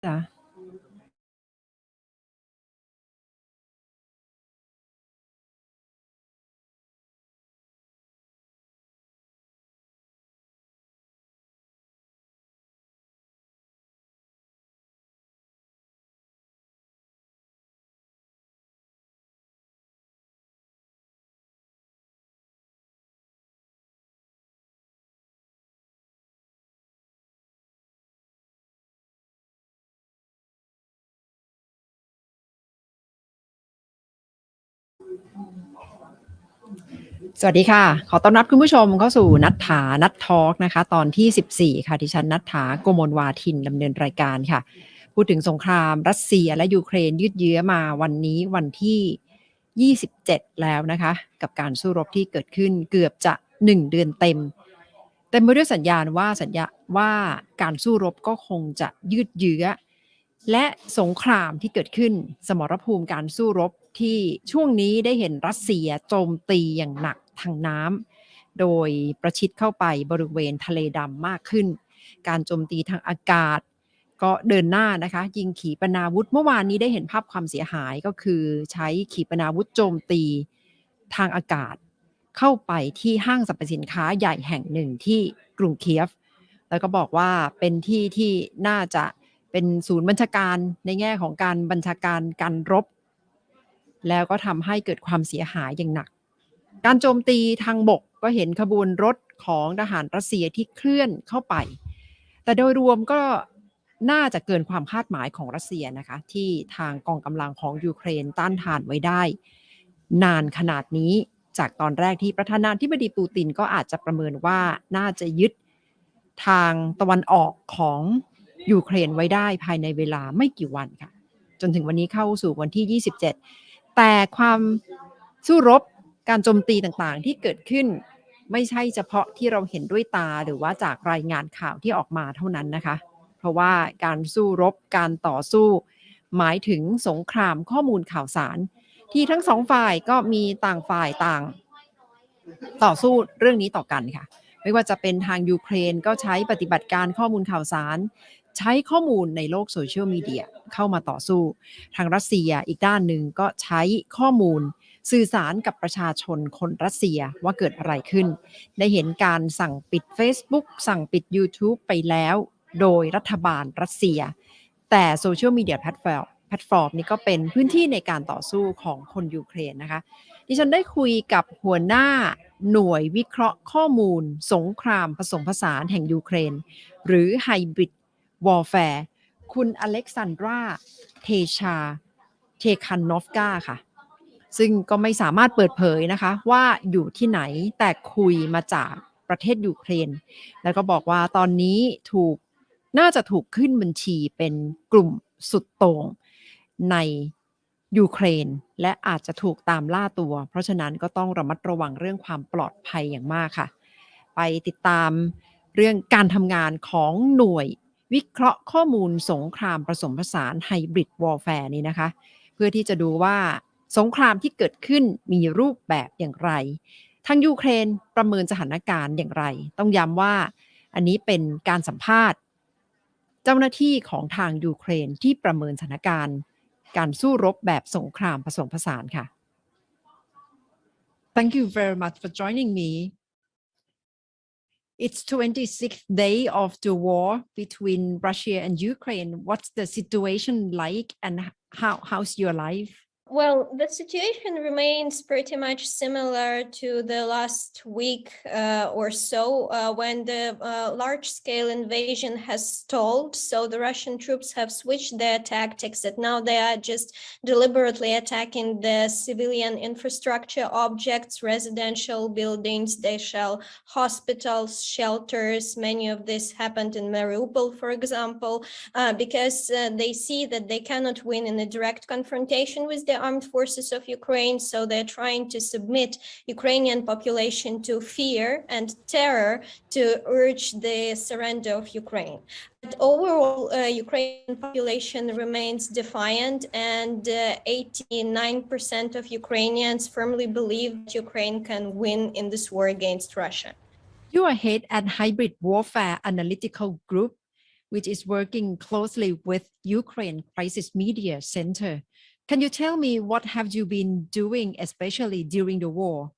จ้ะสวัสดีค่ะขอต้อนรับคุณผู้ชมเข้าสู่นัดทอล์กนะคะตอนที่14ค่ะดิฉันนัทธาโกมลวาทินดำเนินรายการค่ะพูดถึงสงครามรัสเซียและยูเครนยืดเยื้อมาวันนี้วันที่27แล้วนะคะกับการสู้รบที่เกิดขึ้นเกือบจะ1เดือนเต็มไปด้วยสัญญาณว่าการสู้รบก็คงจะยืดเยื้อและสงครามที่เกิดขึ้นสมรภูมิการสู้รบที่ช่วงนี้ได้เห็นรัสเซียโจมตีอย่างหนักทางน้ำโดยประชิดเข้าไปบริเวณทะเลดำมากขึ้นการโจมตีทางอากาศก็เดินหน้านะคะยิงขีปนาวุธเมื่อวานนี้ได้เห็นภาพความเสียหายก็คือใช้ขีปนาวุธโจมตีทางอากาศเข้าไปที่ห้างสรรพสินค้าใหญ่แห่งหนึ่งที่กรุงเคียฟแล้วก็บอกว่าเป็นที่ที่น่าจะเป็นศูนย์บัญชาการในแง่ของการบัญชาการการรบแล้วก็ทำให้เกิดความเสียหายอย่างหนักการโจมตีทางบกก็เห็นขบวนรถของทหารรัสเซียที่เคลื่อนเข้าไปแต่โดยรวมก็น่าจะเกินความคาดหมายของรัสเซียนะคะที่ทางกองกำลังของยูเครนต้านทานไว้ได้นานขนาดนี้จากตอนแรกที่ประธานาธิบดีปูตินก็อาจจะประเมินว่าน่าจะยึดทางตะวันออกของยูเครนไว้ได้ภายในเวลาไม่กี่วันค่ะจนถึงวันนี้เข้าสู่วันที่27แต่ความสู้รบการโจมตีต่างๆที่เกิดขึ้นไม่ใช่เฉพาะที่เราเห็นด้วยตาหรือว่าจากรายงานข่าวที่ออกมาเท่านั้นนะคะเพราะว่าการสู้รบการต่อสู้หมายถึงสงครามข้อมูลข่าวสารที่ทั้งสองฝ่ายก็มีต่างฝ่ายต่างต่อสู้เรื่องนี้ต่อกันค่ะไม่ว่าจะเป็นทางยูเครนก็ใช้ปฏิบัติการข้อมูลข่าวสารใช้ข้อมูลในโลกโซเชียลมีเดียเข้ามาต่อสู้ทางรัสเซียอีกด้านหนึ่งก็ใช้ข้อมูลสื่อสารกับประชาชนคนรัสเซียว่าเกิดอะไรขึ้นได้เห็นการสั่งปิด Facebook สั่งปิด YouTube ไปแล้วโดยรัฐบาลรัสเซียแต่โซเชียลมีเดียแพลตฟอร์มนี้ก็เป็นพื้นที่ในการต่อสู้ของคนยูเครนนะคะดิฉันได้คุยกับหัวหน้าหน่วยวิเคราะห์ข้อมูลสงครามผสมผสานแห่งยูเครนหรือไฮบริดวอร์แฟร์คุณอเล็กซานดราเทคานนอฟกาค่ะซึ่งก็ไม่สามารถเปิดเผยนะคะว่าอยู่ที่ไหนแต่คุยมาจากประเทศยูเครนแล้วก็บอกว่าตอนนี้น่าจะถูกขึ้นบัญชีเป็นกลุ่มสุดโต่งในยูเครนและอาจจะถูกตามล่าตัวเพราะฉะนั้นก็ต้องระมัดระวังเรื่องความปลอดภัยอย่างมากค่ะไปติดตามเรื่องการทำงานของหน่วยวิเคราะห์ข้อมูลสงครามผสมผสานไฮบริดวอร์แฟร์นี้นะคะเพื่อที่จะดูว่าสงครามที่เกิดขึ้นมีรูปแบบอย่างไรทางยูเครนประเมินสถานการณ์อย่างไรต้องย้ำว่าอันนี้เป็นการสัมภาษณ์เจ้าหน้าที่ของทางยูเครนที่ประเมินสถานการณ์การสู้รบแบบสงครามผสมผสานค่ะ Thank you very much for joining me. It's 26th day of the war between Russia and Ukraine. What's the situation like and how's your life? Well, the situation remains pretty much similar to the last week or so when the large-scale invasion has stalled. So the Russian troops have switched their tactics that now they are just deliberately attacking the civilian infrastructure objects, residential buildings, hospitals, shelters. Many of this happened in Mariupol, for example, because they see that they cannot win in a direct confrontation with the armed forces of Ukraine, so they're trying to submit Ukrainian population to fear and terror to urge the surrender of Ukraine. But overall, Ukrainian population remains defiant, and 89% of Ukrainians firmly believe that Ukraine can win in this war against Russia. You are head at Hybrid Warfare Analytical Group. which is working closely with Ukraine Crisis Media Center. Can you tell me what have you been doing, especially during the war?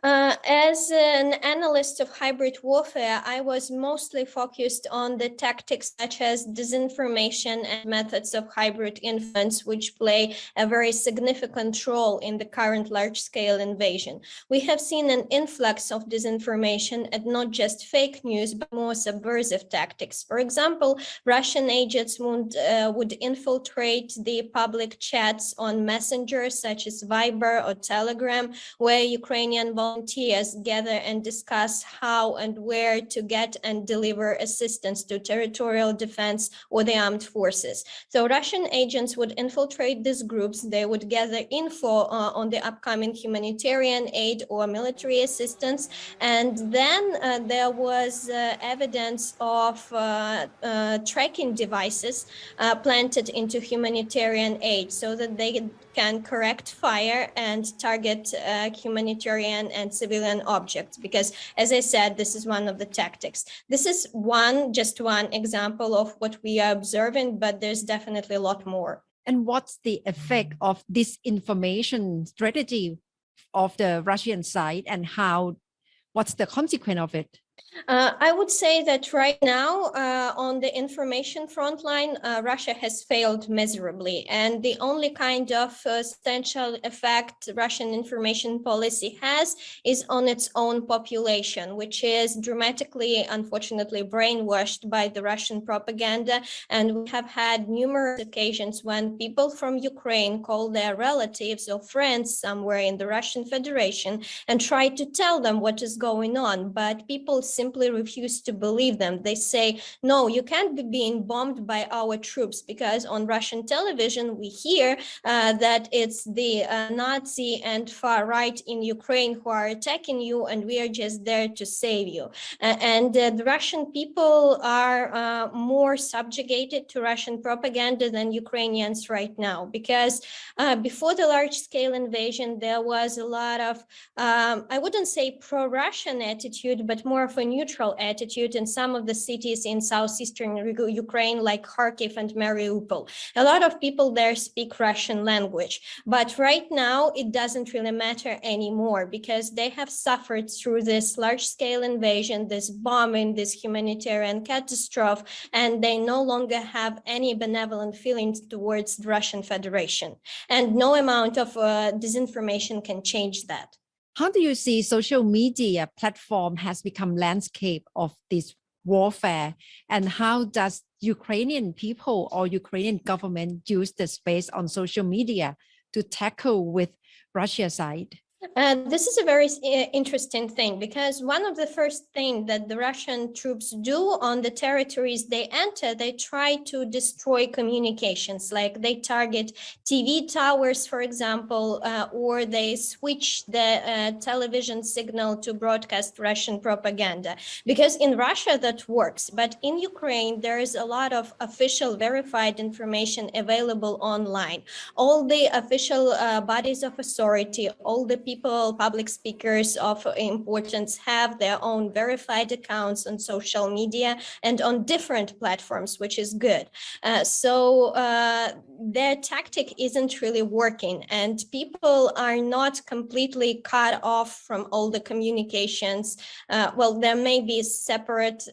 As an analyst of hybrid warfare, I was mostly focused on the tactics such as disinformation and methods of hybrid influence, which play a very significant role in the current large-scale invasion. We have seen an influx of disinformation and not just fake news, but more subversive tactics. For example, Russian agents would infiltrate the public chats on messengers such as Viber or Telegram, where Ukrainian volunteers gather and discuss how and where to get and deliver assistance to territorial defense or the armed forces. So Russian agents would infiltrate these groups. They would gather info on the upcoming humanitarian aid or military assistance. And then there was evidence of tracking devices planted into humanitarian aid so that they can correct fire and target humanitarian and civilian objects, because as I said, this is one of the tactics. This is just one example of what we are observing, but there's definitely a lot more. And what's the effect of this information strategy of the Russian side, and what's the consequence of it? I would say that right now on the information front line, Russia has failed miserably. And the only kind of substantial effect Russian information policy has is on its own population, which is dramatically, unfortunately, brainwashed by the Russian propaganda. And we have had numerous occasions when people from Ukraine call their relatives or friends somewhere in the Russian Federation and try to tell them what is going on. But people simply refuse to believe them. They say, no, you can't be being bombed by our troops, because on Russian television, we hear that it's the Nazi and far right in Ukraine who are attacking you, and we are just there to save you. And the Russian people are more subjugated to Russian propaganda than Ukrainians right now, because before the large-scale invasion, there was a lot of, I wouldn't say pro-Russian attitude, but more of a neutral attitude in some of the cities in southeastern Ukraine, like Kharkiv and Mariupol. A lot of people there speak Russian language, but right now it doesn't really matter anymore, because they have suffered through this large-scale invasion, this bombing, this humanitarian catastrophe, and they no longer have any benevolent feelings towards the Russian Federation. And no amount of disinformation can change that. How do you see social media platform has become landscape of this warfare, and how does Ukrainian people or Ukrainian government use the space on social media to tackle with Russia side? This is a very interesting thing, because one of the first things that the Russian troops do on the territories they enter, they try to destroy communications, like they target TV towers, for example, or they switch the television signal to broadcast Russian propaganda. Because in Russia that works, but in Ukraine there is a lot of official verified information available online. All the official bodies of authority, all the people, public speakers of importance, have their own verified accounts on social media and on different platforms, which is good. So their tactic isn't really working, and people are not completely cut off from all the communications. Well, there may be separate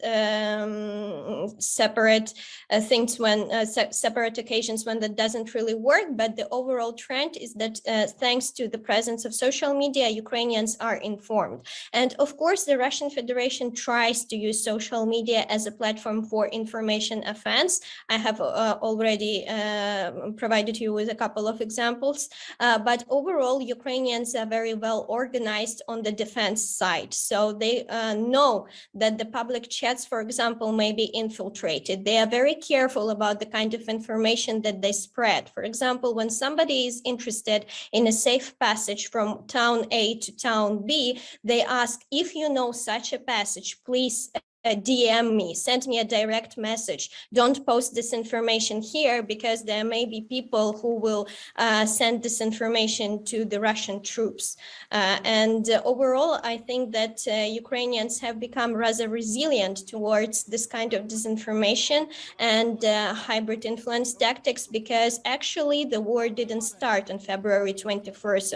things when separate occasions when that doesn't really work, but the overall trend is that thanks to the presence of social media, Ukrainians are informed. And of course, the Russian Federation tries to use social media as a platform for information offense. I have already provided you with a couple of examples, but overall, Ukrainians are very well organized on the defense side. So they know that the public chats, for example, may be infiltrated. They are very careful about the kind of information that they spread. For example, when somebody is interested in a safe passage from town A to town B, they ask, if you know such a passage, please DM me, send me a direct message. Don't post this information here because there may be people who will send this information to the Russian troops. And overall, I think that Ukrainians have become rather resilient towards this kind of disinformation and hybrid influence tactics, because actually the war didn't start on February 24th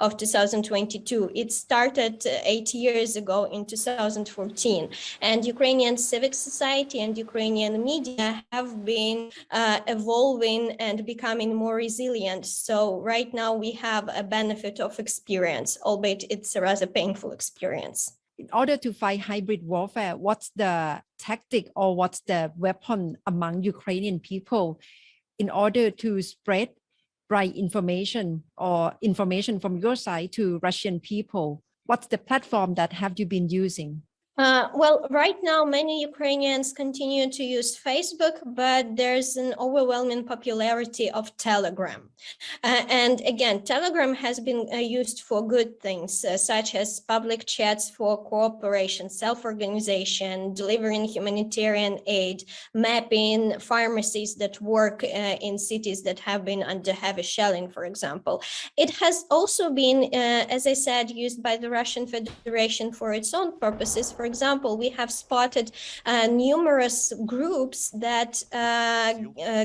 of 2022. It started 8 years ago in 2014, and Ukrainian civic society and Ukrainian media have been evolving and becoming more resilient. So right now we have a benefit of experience, albeit it's a rather painful experience. In order to fight hybrid warfare, what's the tactic or what's the weapon among Ukrainian people in order to spread right information or information from your side to Russian people? What's the platform that have you been using? Well, right now, many Ukrainians continue to use Facebook, but there's an overwhelming popularity of Telegram. And again, Telegram has been used for good things, such as public chats for cooperation, self-organization, delivering humanitarian aid, mapping pharmacies that work in cities that have been under heavy shelling, for example. It has also been, as I said, used by the Russian Federation for its own purposes. For example, we have spotted numerous groups that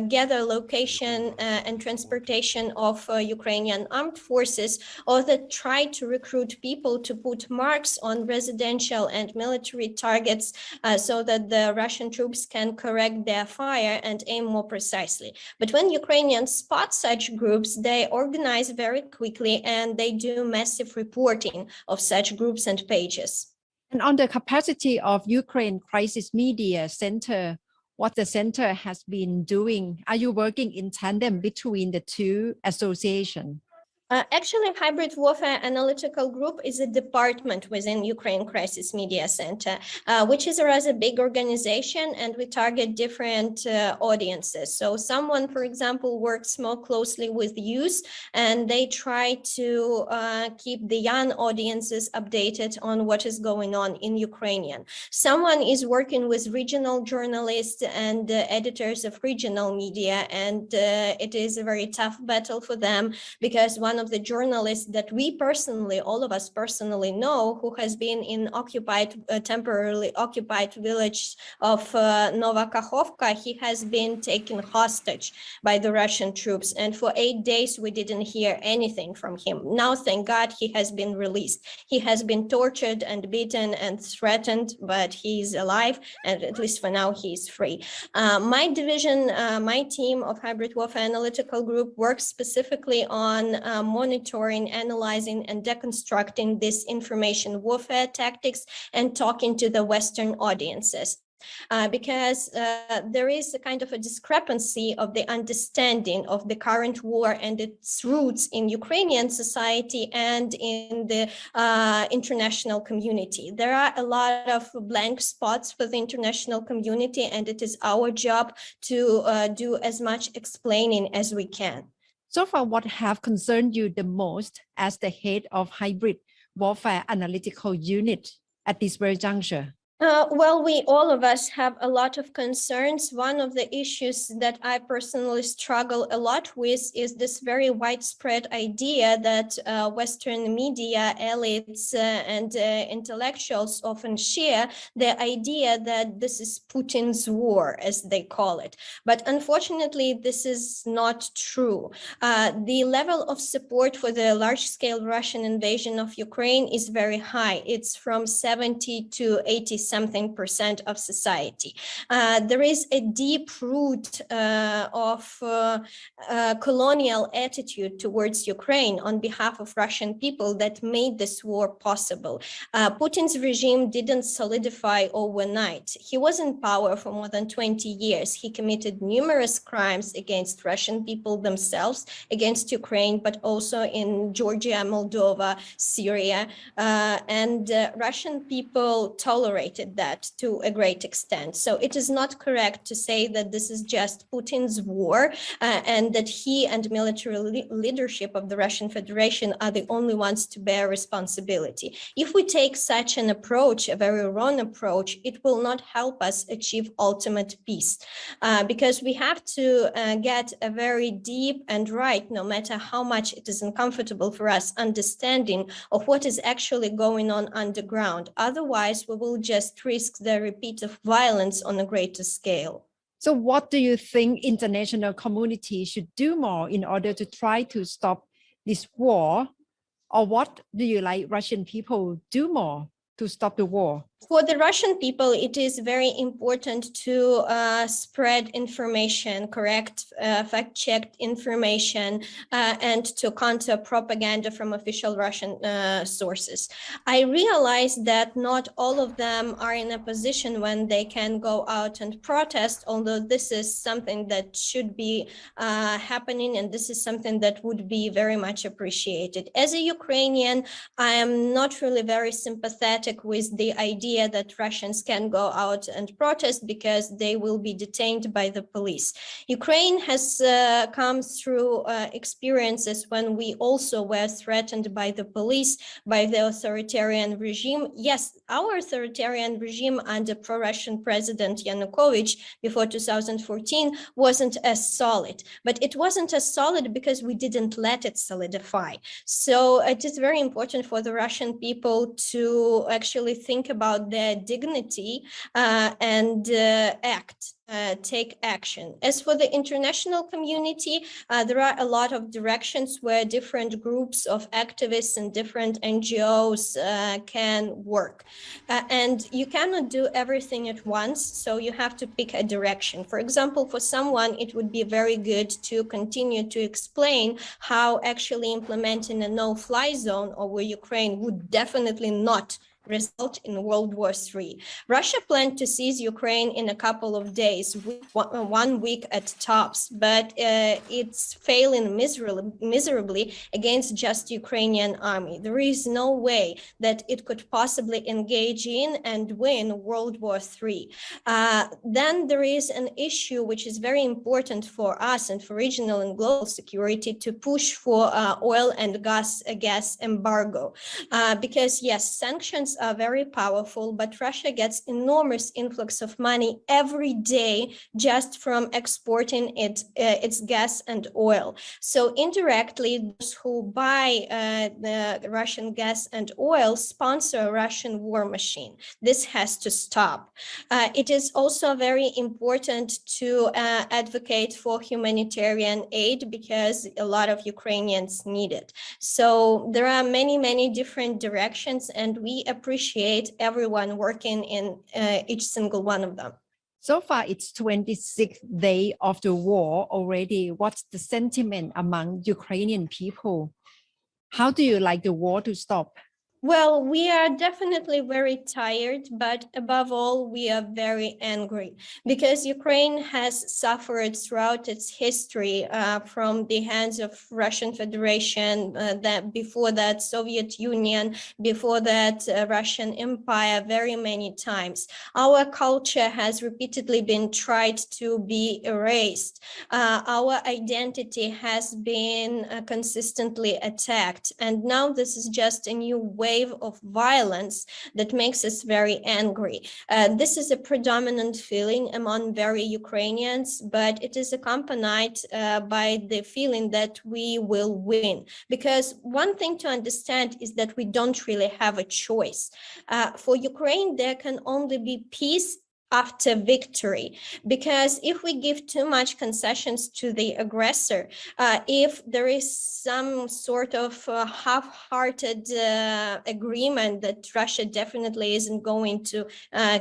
gather location and transportation of Ukrainian armed forces, or that try to recruit people to put marks on residential and military targets so that the Russian troops can correct their fire and aim more precisely. But when Ukrainians spot such groups, they organize very quickly and they do massive reporting of such groups and pages. And on the capacity of Ukraine Crisis Media Center, what the center has been doing, are you working in tandem between the two associations? Actually, Hybrid Warfare Analytical Group is a department within Ukraine Crisis Media Center, which is a rather big organization, and we target different audiences. So someone, for example, works more closely with youth, and they try to keep the young audiences updated on what is going on in Ukrainian. Someone is working with regional journalists and editors of regional media, and it is a very tough battle for them, because one of the journalists that we personally, all of us personally know, who has been in temporarily occupied village of Nova Kakhovka, he has been taken hostage by the Russian troops. And for 8 days, we didn't hear anything from him. Now, thank God, he has been released. He has been tortured and beaten and threatened, but he is alive. And at least for now, he is free. My division, my team of Hybrid Warfare Analytical Group works specifically on monitoring, analyzing, and deconstructing this information warfare tactics and talking to the Western audiences. Because there is a kind of a discrepancy of the understanding of the current war and its roots in Ukrainian society and in the international community. There are a lot of blank spots for the international community, and it is our job to do as much explaining as we can. So far, what have concerned you the most as the head of Hybrid Warfare Analytical Unit at this very juncture? Well, all of us have a lot of concerns. One of the issues that I personally struggle a lot with is this very widespread idea that Western media elites and intellectuals often share, the idea that this is Putin's war, as they call it. But unfortunately, this is not true. The level of support for the large-scale Russian invasion of Ukraine is very high. It's from 70 to 80-something% of society. There is a deep root of colonial attitude towards Ukraine on behalf of Russian people that made this war possible. Putin's regime didn't solidify overnight. He was in power for more than 20 years. He committed numerous crimes against Russian people themselves, against Ukraine, but also in Georgia, Moldova, Syria. And Russian people tolerate demonstrated that to a great extent. So it is not correct to say that this is just Putin's war and that he and military leadership of the Russian Federation are the only ones to bear responsibility. If we take such an approach, a very wrong approach, it will not help us achieve ultimate peace because we have to get a very deep and right, no matter how much it is uncomfortable for us, understanding of what is actually going on underground. Otherwise, we will just risk the repeat of violence on a greater scale. So what do you think international community should do more in order to try to stop this war? Or what do you like Russian people do more to stop the war? For the Russian people, it is very important to spread information, correct, fact-checked information, and to counter propaganda from official Russian sources. I realize that not all of them are in a position when they can go out and protest, although this is something that should be happening, and this is something that would be very much appreciated. As a Ukrainian, I am not really very sympathetic with the idea that Russians can go out and protest because they will be detained by the police. Ukraine has come through experiences when we also were threatened by the police, by the authoritarian regime. Yes, our authoritarian regime under pro-Russian President Yanukovych before 2014 wasn't as solid, but it wasn't as solid because we didn't let it solidify. So it is very important for the Russian people to actually think about their dignity and take action. As for the international community, there are a lot of directions where different groups of activists and different NGOs can work. And you cannot do everything at once, so you have to pick a direction. For example, for someone, it would be very good to continue to explain how actually implementing a no-fly zone over Ukraine would definitely not result in World War III. Russia planned to seize Ukraine in a couple of days, 1 week at tops, but it's failing miserably against just Ukrainian army. There is no way that it could possibly engage in and win World War III. Then there is an issue which is very important for us and for regional and global security to push for oil and gas embargo. Because yes, sanctions are very powerful, but Russia gets enormous influx of money every day just from exporting its gas and oil. So indirectly, those who buy the Russian gas and oil sponsor a Russian war machine. This has to stop. It is also very important to advocate for humanitarian aid because a lot of Ukrainians need it. So there are many, many different directions, and we appreciate everyone working in each single one of them. So far, it's 26th day of the war already. What's the sentiment among Ukrainian people? How do you like the war to stop? Well, we are definitely very tired, but above all, we are very angry because Ukraine has suffered throughout its history from the hands of Russian Federation, that before that Soviet Union, before that Russian Empire, very many times. Our culture has repeatedly been tried to be erased. Our identity has been consistently attacked, and now this is just a new wave of violence that makes us very angry. This is a predominant feeling among very Ukrainians, but it is accompanied by the feeling that we will win. Because one thing to understand is that we don't really have a choice. For Ukraine, there can only be peace after victory, because if we give too much concessions to the aggressor, if there is some sort of half-hearted agreement that Russia definitely isn't going to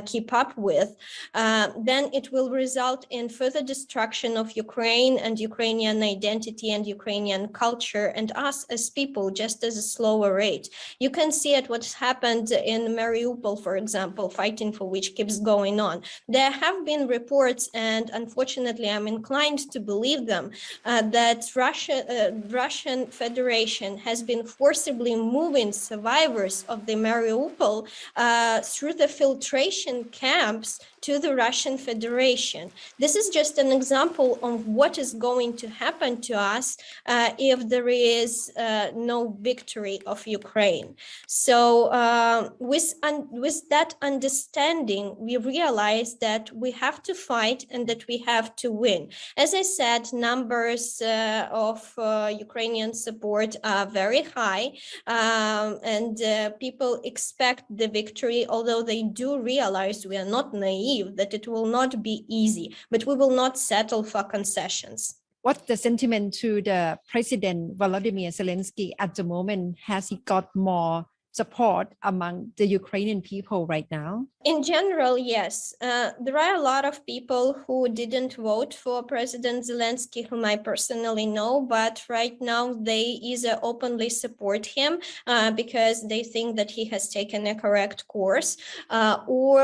keep up with, then it will result in further destruction of Ukraine and Ukrainian identity and Ukrainian culture and us as people, just as a slower rate. You can see it what's happened in Mariupol, for example, fighting for which keeps going on. There have been reports, and unfortunately I'm inclined to believe them, that Russian Federation has been forcibly moving survivors of the Mariupol through the filtration camps to the Russian Federation. This is just an example of what is going to happen to us if there is no victory of Ukraine. So with that understanding, we realize that we have to fight and that we have to win. As I said, numbers of Ukrainian support are very high, and people expect the victory, although they do realize we are not naive, that it will not be easy, but we will not settle for concessions. What's the sentiment to the President Volodymyr Zelensky at the moment? Has he got more support among the Ukrainian people right now? In general, yes. There are a lot of people who didn't vote for President Zelensky, whom I personally know, but right now they either openly support him because they think that he has taken a correct course, or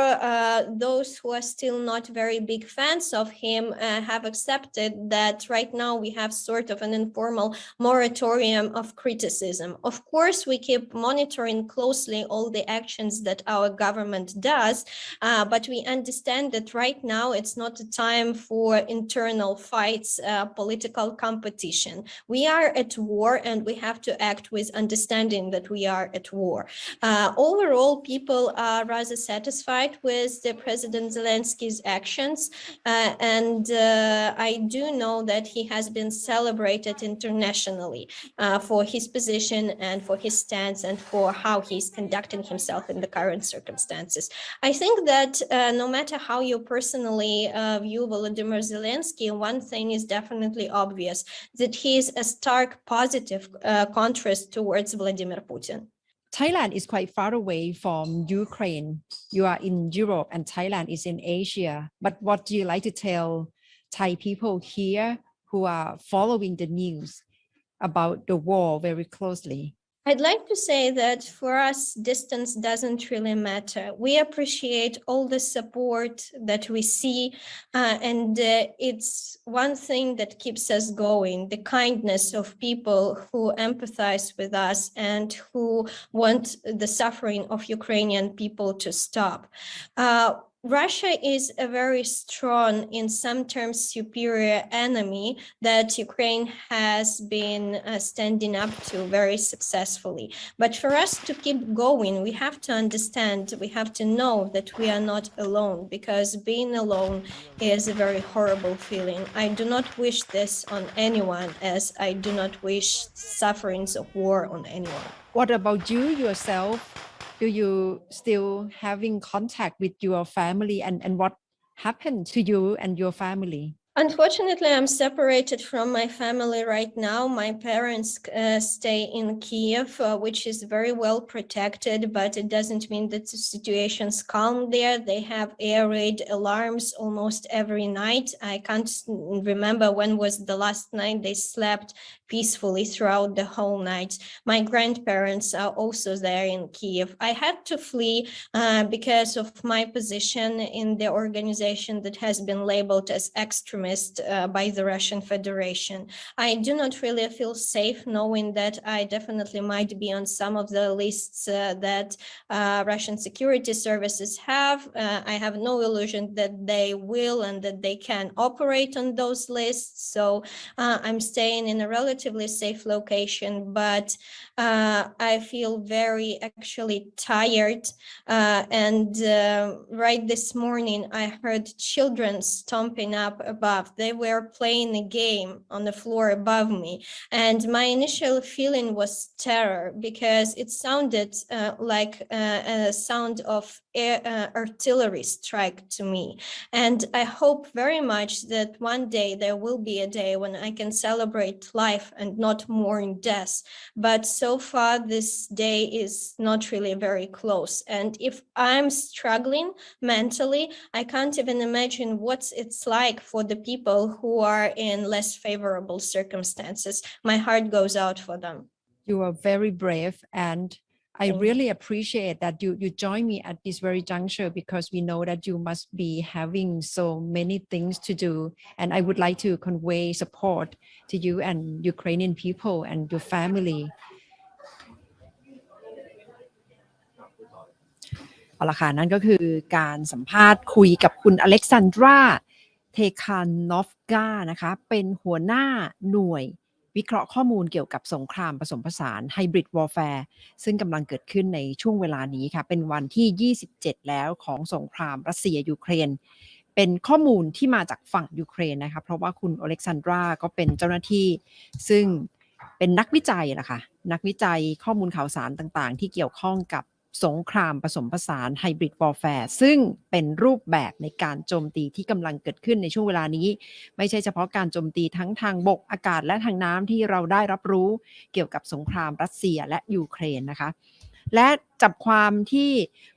those who are still not very big fans of him have accepted that right now we have sort of an informal moratorium of criticism. Of course, we keep monitoring closely all the actions that our government does, but we understand that right now it's not a time for internal fights, political competition. We are at war and we have to act with understanding that we are at war. Overall, people are rather satisfied with the President Zelensky's actions, and I do know that he has been celebrated internationally for his position and for his stance and for how he's conducting himself in the current circumstances. I think that no matter how you personally view Volodymyr Zelensky, one thing is definitely obvious, that he is a stark positive contrast towards Vladimir Putin. Thailand is quite far away from Ukraine. You are in Europe and Thailand is in Asia. But what do you like to tell Thai people here who are following the news about the war very closely? I'd like to say that for us, distance doesn't really matter. We appreciate all the support that we see, and it's one thing that keeps us going, the kindness of people who empathize with us and who want the suffering of Ukrainian people to stop. Russia is a very strong, in some terms superior enemy that Ukraine has been standing up to very successfully. But for us to keep going, we have to understand, we have to know that we are not alone, because being alone is a very horrible feeling. I do not wish this on anyone, as I do not wish sufferings of war on anyone. What about you yourself? Do you still having contact with your family, and what happened to you and your family? Unfortunately, I'm separated from my family right now. My parents stay in Kiev, which is very well protected, but it doesn't mean that the situation's calm there. They have air raid alarms almost every night. I can't remember when was the last night they slept peacefully throughout the whole night. My grandparents are also there in Kiev. I had to flee because of my position in the organization that has been labeled as extremist by the Russian Federation. I do not really feel safe knowing that I definitely might be on some of the lists that Russian security services have. I have no illusion that they will and that they can operate on those lists. So I'm staying in a relatively safe location, but I feel very actually tired. And right this morning, I heard children stomping up above. They were playing a game on the floor above me. And my initial feeling was terror, because it sounded like a sound of artillery strike to me. And I hope very much that one day there will be a day when I can celebrate life and not mourn death. But so far, this day is not really very close. And if I'm struggling mentally, I can't even imagine what it's like for the people who are in less favorable circumstances. My heart goes out for them. You are very brave, and I really appreciate that you join me at this very juncture because we know that you must be having so many things to do, and I would like to convey support to you and Ukrainian people and your family. เอาละค่ะนั่นก็คือการสัมภาษณ์คุยกับคุณอเล็กซานดราเทคานอฟกานะคะเป็นหัวหน้าหน่วยวิเคราะห์ข้อมูลเกี่ยวกับสงครามผสมผสานไฮบริดวอร์แฟร์ซึ่งกำลังเกิดขึ้นในช่วงเวลานี้ค่ะเป็นวันที่27แล้วของสงครามรัสเซียยูเครนเป็นข้อมูลที่มาจากฝั่งยูเครนนะคะเพราะว่าคุณอเล็กซานดราก็เป็นเจ้าหน้าที่ซึ่งเป็นนักวิจัยล่ะค่ะนักวิจัยข้อมูลข่าวสารต่างๆที่เกี่ยวข้องกับสงครามผสมผสานไฮบริดวอร์แฟร์ซึ่งเป็นรูปแบบในการโจมตีที่กำลังเกิดขึ้นในช่วงเวลานี้ไม่ใช่เฉพาะการโจมตีทั้งทางบกอากาศและทางน้ำที่เราได้รับรู้เกี่ยวกับสงครามรัสเซียและยูเครนนะคะและจับความที่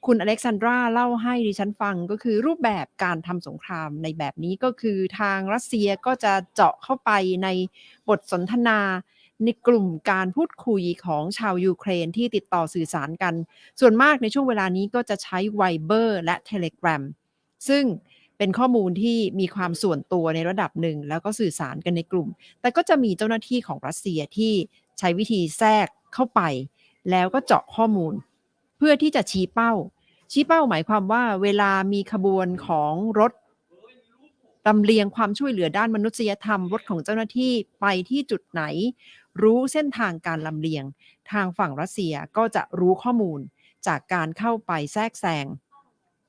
คุณอเล็กซานดราเล่าให้ดิฉันฟังก็คือรูปแบบการทำสงครามในแบบนี้ก็คือทางรัสเซียก็จะเจาะเข้าไปในบทสนทนาในกลุ่มการพูดคุยของชาวยูเครนที่ติดต่อสื่อสารกันส่วนมากในช่วงเวลานี้ก็จะใช้ Viber และ Telegram ซึ่งเป็นข้อมูลที่มีความส่วนตัวในระดับหนึ่งแล้วก็สื่อสารกันในกลุ่มแต่ก็จะมีเจ้าหน้าที่ของรัสเซียที่ใช้วิธีแทรกเข้าไปแล้วก็เจาะข้อมูลเพื่อที่จะชี้เป้าหมายความว่าเวลามีขบวนของรถลำเลียงความช่วยเหลือด้านมนุษยธรรมรถของเจ้าหน้าที่ไปที่จุดไหนรู้เส้นทางการลำเลียงทางฝั่งรัสเซียก็จะรู้ข้อมูลจากการเข้าไปแทรกแซง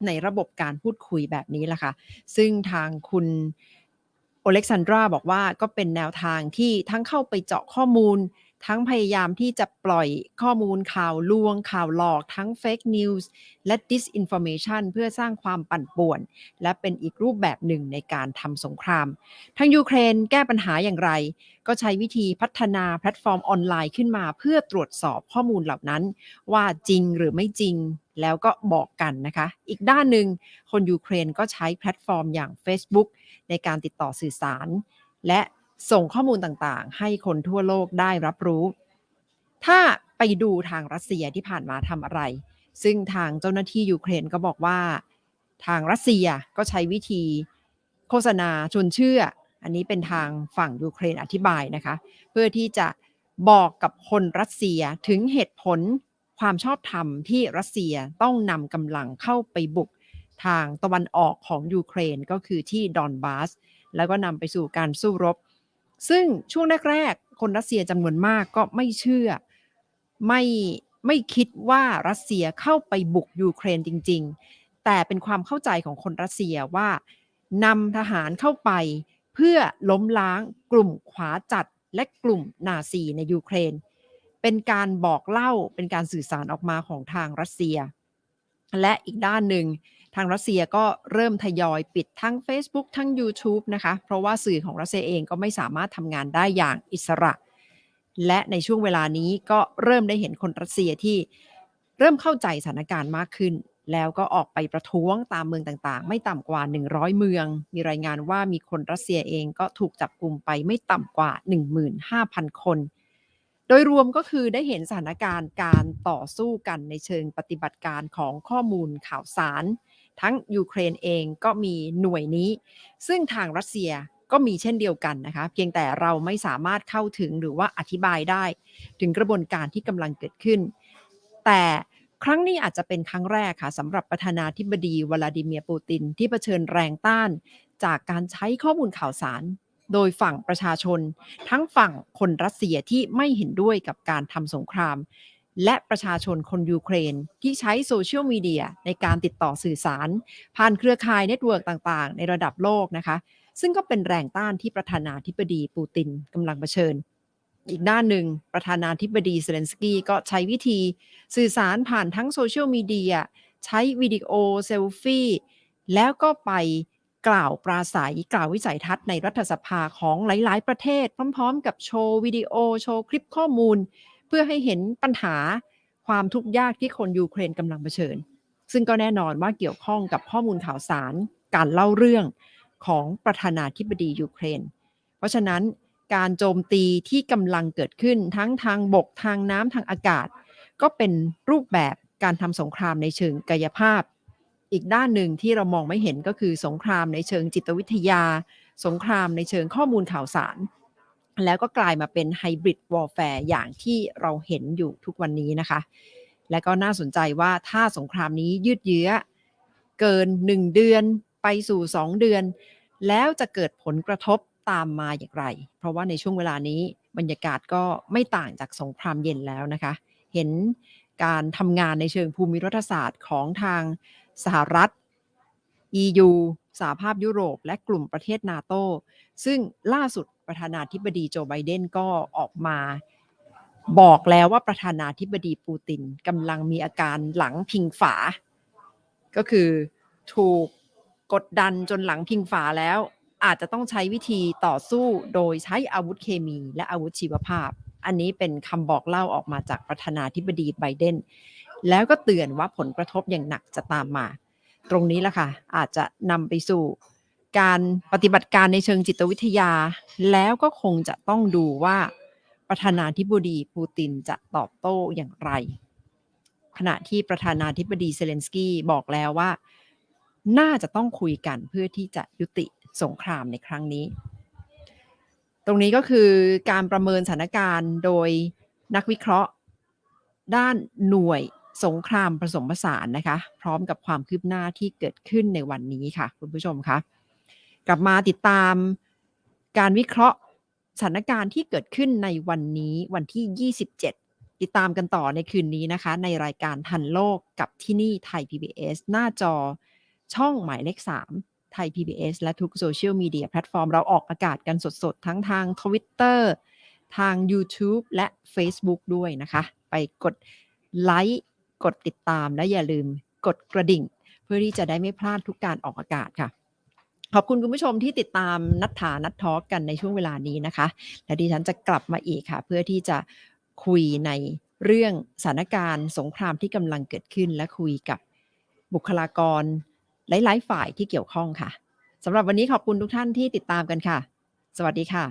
ในระบบการพูดคุยแบบนี้แหละค่ะซึ่งทางคุณอเล็กซานดราบอกว่าก็เป็นแนวทางที่ทั้งเข้าไปเจาะข้อมูลทั้งพยายามที่จะปล่อยข้อมูลข่าวลวงข่าวหลอกทั้ง Fake News และ Disinformation เพื่อสร้างความปั่นป่วนและเป็นอีกรูปแบบหนึ่งในการทำสงครามทางยูเครนแก้ปัญหาอย่างไรก็ใช้วิธีพัฒนาแพลตฟอร์มออนไลน์ขึ้นมาเพื่อตรวจสอบข้อมูลเหล่านั้นว่าจริงหรือไม่จริงแล้วก็บอกกันนะคะอีกด้านหนึ่งคนยูเครนก็ใช้แพลตฟอร์มอย่าง Facebook ในการติดต่อสื่อสารและส่งข้อมูลต่างๆให้คนทั่วโลกได้รับรู้ถ้าไปดูทางรัสเซียที่ผ่านมาทำอะไรซึ่งทางเจ้าหน้าที่ยูเครนก็บอกว่าทางรัสเซียก็ใช้วิธีโฆษณาชวนเชื่ออันนี้เป็นทางฝั่งยูเครนอธิบายนะคะเพื่อที่จะบอกกับคนรัสเซียถึงเหตุผลความชอบธรรมที่รัสเซียต้องนำกำลังเข้าไปบุกทางตะวันออกของยูเครนก็คือที่ดอนบาสแล้วก็นำไปสู่การสู้รบซึ่งช่วงแรกๆคนรัสเซียจำนวนมากก็ไม่เชื่อไม่คิดว่ารัสเซียเข้าไปบุกยูเครนจริงๆแต่เป็นความเข้าใจของคนรัสเซียว่านำทหารเข้าไปเพื่อล้มล้างกลุ่มขวาจัดและกลุ่มนาซีในยูเครนเป็นการบอกเล่าเป็นการสื่อสารออกมาของทางรัสเซียและอีกด้านหนึ่งทางรัสเซียก็เริ่มทยอยปิดทั้ง Facebook ทั้ง YouTube นะคะเพราะว่าสื่อของรัสเซียเองก็ไม่สามารถทำงานได้อย่างอิสระและในช่วงเวลานี้ก็เริ่มได้เห็นคนรัสเซียที่เริ่มเข้าใจสถานการณ์มากขึ้นแล้วก็ออกไปประท้วงตามเมืองต่างๆไม่ต่ำกว่า100เมืองมีรายงานว่ามีคนรัสเซียเองก็ถูกจับกุมไปไม่ต่ำกว่า 15,000 คนโดยรวมก็คือได้เห็นสถานการณ์การต่อสู้กันในเชิงปฏิบัติการของข้อมูลข่าวสารทั้งยูเครนเองก็มีหน่วยนี้ซึ่งทางรัสเซียก็มีเช่นเดียวกันนะคะเพียงแต่เราไม่สามารถเข้าถึงหรือว่าอธิบายได้ถึงกระบวนการที่กำลังเกิดขึ้นแต่ครั้งนี้อาจจะเป็นครั้งแรกค่ะสำหรับประธานาธิบดีวลาดิเมียร์ปูตินที่เผชิญแรงต้านจากการใช้ข้อมูลข่าวสารโดยฝั่งประชาชนทั้งฝั่งคนรัสเซียที่ไม่เห็นด้วยกับการทำสงครามและประชาชนคนยูเครนที่ใช้โซเชียลมีเดียในการติดต่อสื่อสารผ่านเครือข่ายเน็ตเวิร์กต่างๆในระดับโลกนะคะซึ่งก็เป็นแรงต้านที่ประธานาธิบดีปูตินกำลังเผชิญอีกด้านหนึ่งประธานาธิบดีเซเลนสกี้ก็ใช้วิธีสื่อสารผ่านทั้งโซเชียลมีเดียใช้วิดีโอเซลฟี่แล้วก็ไปกล่าวปราศัยกล่าววิสัยทัศน์ในรัฐสภาของหลายๆประเทศพร้อมๆกับโชว์วิดีโอโชว์คลิปข้อมูลเพื่อให้เห็นปัญหาความทุกข์ยากที่คนยูเครนกำลังเผชิญซึ่งก็แน่นอนว่าเกี่ยวข้องกับข้อมูลข่าวสารการเล่าเรื่องของประธานาธิบดียูเครนเพราะฉะนั้นการโจมตีที่กำลังเกิดขึ้นทั้งทางบกทางน้ำทางอากาศ ก็เป็นรูปแบบการทำสงครามในเชิงกายภาพอีกด้านหนึ่งที่เรามองไม่เห็นก็คือสงครามในเชิงจิตวิทยาสงครามในเชิงข้อมูลข่าวสารแล้วก็กลายมาเป็นไฮบริดวอร์แฟร์อย่างที่เราเห็นอยู่ทุกวันนี้นะคะและก็น่าสนใจว่าถ้าสงครามนี้ยืดเยื้อเกิน1เดือนไปสู่2เดือนแล้วจะเกิดผลกระทบตามมาอย่างไรเพราะว่าในช่วงเวลานี้บรรยากาศก็ไม่ต่างจากสงครามเย็นแล้วนะคะเห็นการทำงานในเชิงภูมิรัฐศาสตร์ของทางสหรัฐ EU สหภาพยุโรปและกลุ่มประเทศนาโตซึ่งล่าสุดประธานาธิบดีโจไบเดนก็ออกมาบอกแล้วว่าประธานาธิบดีปูตินกำลังมีอาการหลังพิงฝาก็คือถูกกดดันจนหลังพิงฝาแล้วอาจจะต้องใช้วิธีต่อสู้โดยใช้อาวุธเคมีและอาวุธชีวภาพอันนี้เป็นคำบอกเล่าออกมาจากประธานาธิบดีไบเดนแล้วก็เตือนว่าผลกระทบอย่างหนักจะตามมาตรงนี้ล่ะค่ะอาจจะนำไปสู่การปฏิบัติการในเชิงจิตวิทยาแล้วก็คงจะต้องดูว่าประธานาธิบดีปูตินจะตอบโต้อย่างไรขณะที่ประธานาธิบดีเซเลนสกี้บอกแล้วว่าน่าจะต้องคุยกันเพื่อที่จะยุติสงครามในครั้งนี้ตรงนี้ก็คือการประเมินสถานการณ์โดยนักวิเคราะห์ด้านหน่วยสงครามผสมผสานนะคะพร้อมกับความคืบหน้าที่เกิดขึ้นในวันนี้ค่ะคุณผู้ชมคะกลับมาติดตามการวิเคราะห์สถานการณ์ที่เกิดขึ้นในวันนี้วันที่27ติดตามกันต่อในคืนนี้นะคะในรายการทันโลกกับที่นี่ไทย PBS หน้าจอช่องหมายเลข3ไทย PBS และทุกโซเชียลมีเดียแพลตฟอร์มเราออกอากาศกันสดๆทั้งทาง Twitter ทาง YouTube และ Facebook ด้วยนะคะไปกดไลค์กดติดตามและอย่าลืมกดกระดิ่งเพื่อที่จะได้ไม่พลาดทุกการออกอากาศค่ะขอบคุณคุณผู้ชมที่ติดตามนัดทอล์กกันในช่วงเวลานี้นะคะและดิฉันจะกลับมาอีกค่ะเพื่อที่จะคุยในเรื่องสถานการณ์สงครามที่กำลังเกิดขึ้นและคุยกับบุคลากรหลายๆฝ่ายที่เกี่ยวข้องค่ะสำหรับวันนี้ขอบคุณทุกท่านที่ติดตามกันค่ะสวัสดีค่ะ